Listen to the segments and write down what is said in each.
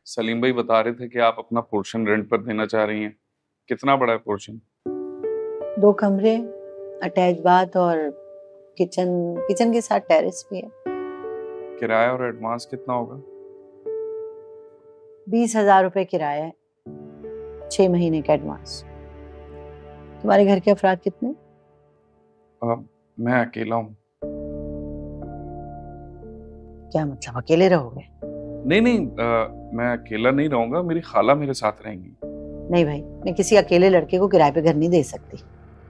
सलीम भाई बता रहे थे कि आप अपना पोर्शन रेंट पर देना चाह रही हैं। कितना बड़ा है पोर्शन? 2 कमरे, अटैच बाथ और किचन किचन के साथ टेरेस भी है। किराया और एडवांस कितना होगा? 20,000 रुपए किराया है, 6 महीने का एडवांस। तुम्हारे घर के अफराद कितने? मैं अकेला हूँ। क्या मतलब, अकेले रहोगे? नहीं नहीं, मैं अकेला नहीं रहूंगा, मेरी खाला मेरे साथ रहेंगी। नहीं भाई, मैं किसी अकेले लड़के को किराए पे घर नहीं दे सकती।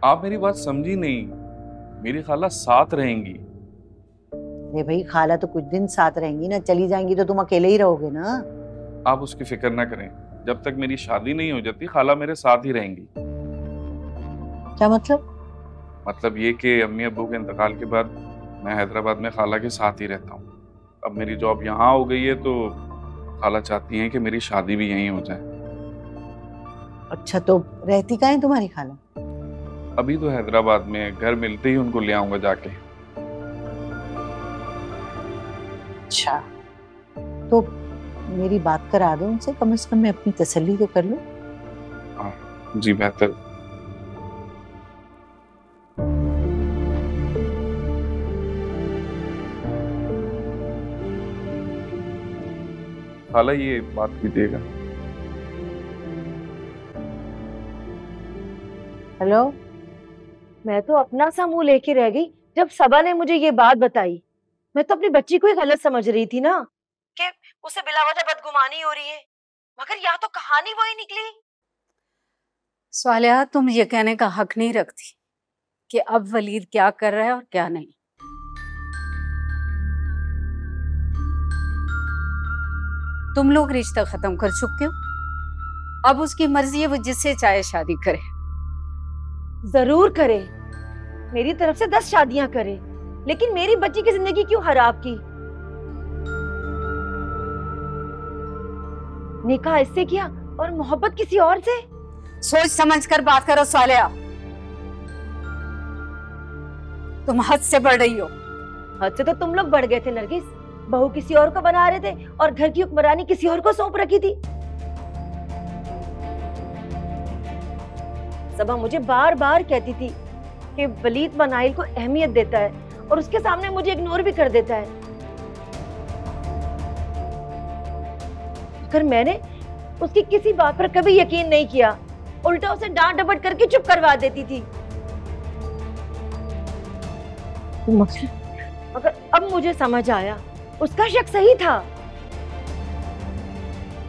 आप मेरी बात समझी नहीं, मेरी खाला साथ रहेंगी। अरे भाई, खाला तो कुछ दिन साथ रहेंगी ना, चली जाएंगी तो तुम अकेले ही रहोगे ना। आप उसकी फिक्र ना करें, जब तक मेरी शादी नहीं हो जाती खाला मेरे साथ ही रहेंगी। क्या मतलब? मतलब ये कि अम्मी अब्बू के इंतकाल के बाद मैं हैदराबाद में खाला के साथ ही रहता हूँ। अब मेरी जॉब यहाँ हो गई है तो खाला चाहती हैं कि मेरी शादी भी यहीं हो जाए। अच्छा, तो रहती कहाँ है तुम्हारी खाला? अभी तो हैदराबाद में, घर मिलते ही उनको ले आऊंगा जाके। अच्छा, तो मेरी बात करा दो उनसे, कम से कम मैं अपनी तसल्ली तो कर लूं। हाँ जी, बेहतर। खाला ये बात कीजिएगा। हेलो। मैं तो अपना सा मुंह लेके रह गई जब सबा ने मुझे ये बात बताई। मैं तो अपनी बच्ची को ही गलत समझ रही थी ना, कि उसे बिलावजह बदगुमानी हो रही है, मगर यहाँ तो कहानी वही निकली। स्वालिहा, तुम ये कहने का हक नहीं रखती कि अब वलीद क्या कर रहा है और क्या नहीं। तुम लोग रिश्ता खत्म कर चुके हो, अब उसकी मर्जी है, वो जिससे चाहे शादी करे। जरूर करे, मेरी तरफ से 10 शादियां करे, लेकिन मेरी बच्ची की जिंदगी क्यों खराब की? निकाह इससे किया और मोहब्बत किसी और से। सोच समझ कर बात करो स्वालिहा, तुम हद से बढ़ रही हो। हद से तो तुम लोग बढ़ गए थे नरगिस, बहू किसी और को बना रहे थे और घर की हुक्मरानी किसी और को सौंप रखी थी। सबा मुझे बार बार कहती थी कि वलीद मनाइल को अहमियत देता है और उसके सामने मुझे इग्नोर भी कर देता है। अगर मैंने उसकी किसी बात पर कभी यकीन नहीं किया, उल्टा उसे डांट डपट करके चुप करवा देती थी। मगर अब मुझे समझ आया, उसका शक सही था।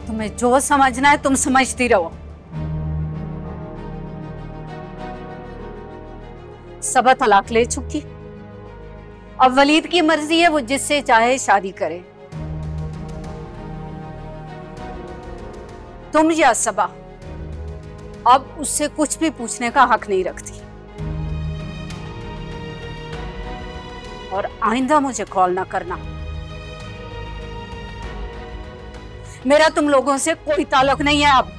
तुम्हें जो समझना है तुम समझती रहो। सबा तलाक ले चुकी, अब वलीद की मर्जी है, वो जिससे चाहे शादी करे। तुम या सबा अब उससे कुछ भी पूछने का हक नहीं रखती, और आइंदा मुझे कॉल ना करना। मेरा तुम लोगों से कोई ताल्लुक नहीं है अब।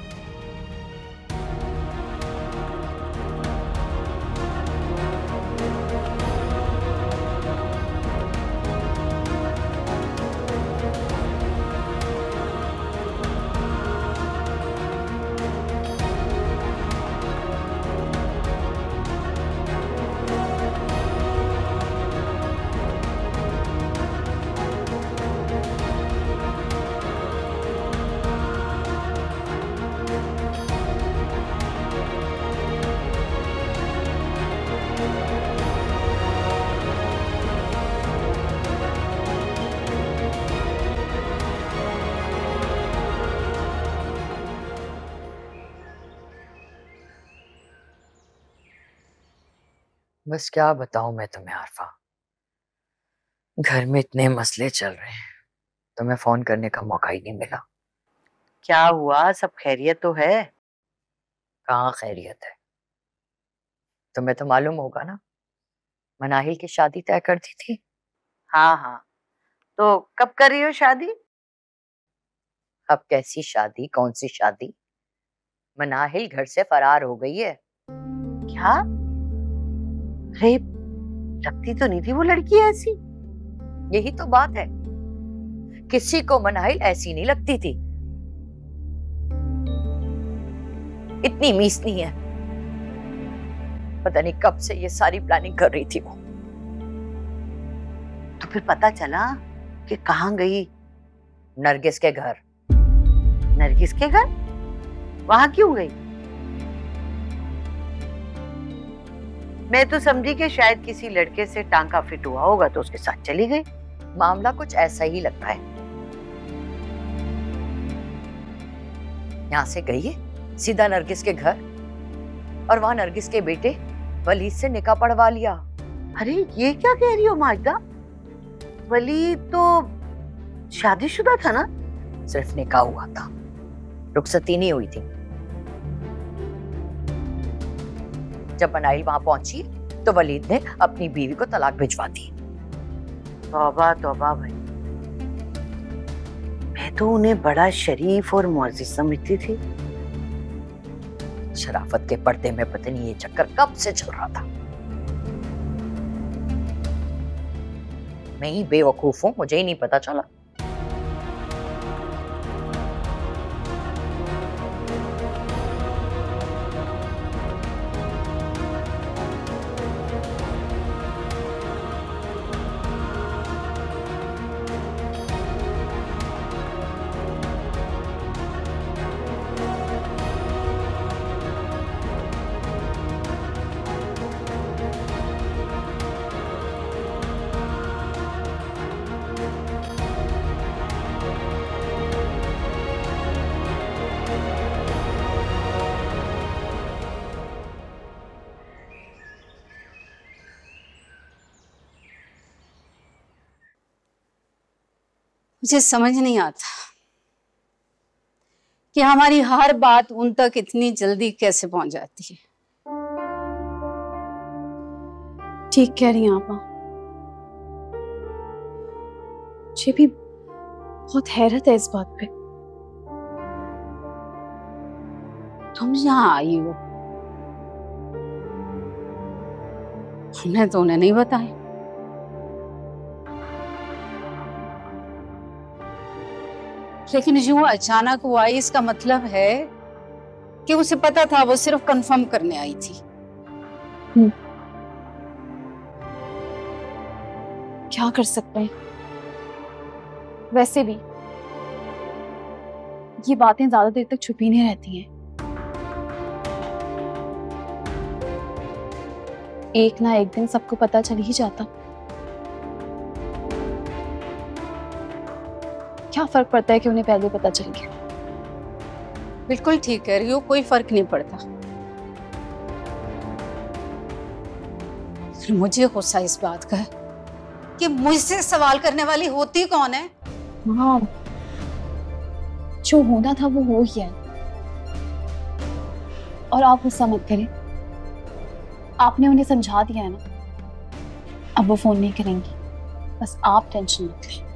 बस क्या बताऊं मैं तुम्हें आरफा, घर में इतने मसले चल रहे हैं, तुम्हें फोन करने का मौका ही नहीं मिला। क्या हुआ, सब खैरियत तो है? कहाँ खैरियत है? तुम्हें तो मालूम होगा ना, मनाहिल की शादी तय कर दी थी। हाँ हाँ, तो कब कर रही हो शादी? अब कैसी शादी, कौन सी शादी? मनाहिल घर से फरार हो गई है। क्या? अरे, लगती तो नहीं थी वो लड़की ऐसी। यही तो बात है, किसी को मनाहिल ऐसी नहीं लगती थी। इतनी मीस नहीं है। पता नहीं कब से ये सारी प्लानिंग कर रही थी वो। तो फिर पता चला कि कहाँ गई? नरगिस के घर। नरगिस के घर? वहां क्यों गई? मैं तो समझी कि शायद किसी लड़के से टांका फिट हुआ होगा तो उसके साथ चली गई। मामला कुछ ऐसा ही लगता है। यहाँ से गई है सीधा नरगिस के घर और वहां नरगिस के बेटे वलीद से निकाह पढ़वा लिया। अरे ये क्या कह रही हो माजदा? वलीद तो शादीशुदा था ना? सिर्फ निकाह हुआ था, रुखसती नहीं हुई थी। जब मनाइल वहां पहुंची तो वलीद ने अपनी बीवी को तलाक भिजवा दी। तौबा तौबा भाई, मैं तो उन्हें बड़ा शरीफ और मुअज़्ज़ज़ समझती थी। शराफत के पर्दे में पता नहीं ये चक्कर कब से चल रहा था। मैं ही बेवकूफ हूं, मुझे ही नहीं पता चला। मुझे समझ नहीं आता कि हमारी हर बात उन तक इतनी जल्दी कैसे पहुंच जाती है। ठीक कह रही हैं आपा। मुझे भी बहुत हैरत है इस बात पे। तुम यहाँ आई हो, हमने तो उन्हें नहीं बताया। लेकिन यूं अचानक वो आई, इसका मतलब है कि उसे पता था, वो सिर्फ कंफर्म करने आई थी। क्या कर सकते हैं? वैसे भी ये बातें ज्यादा देर तक छुपी नहीं रहती हैं। एक ना एक दिन सबको पता चल ही जाता। क्या फर्क पड़ता है कि उन्हें पहले पता चल गया? बिल्कुल ठीक कह रही हो, कोई फर्क नहीं पड़ता। फिर मुझे गुस्सा इस बात का है कि मुझसे सवाल करने वाली होती कौन है? हाँ, जो होना था वो हो ही है। और आप गुस्सा मत करें, आपने उन्हें समझा दिया है ना। अब वो फोन नहीं करेंगी, बस आप टेंशन मत लें।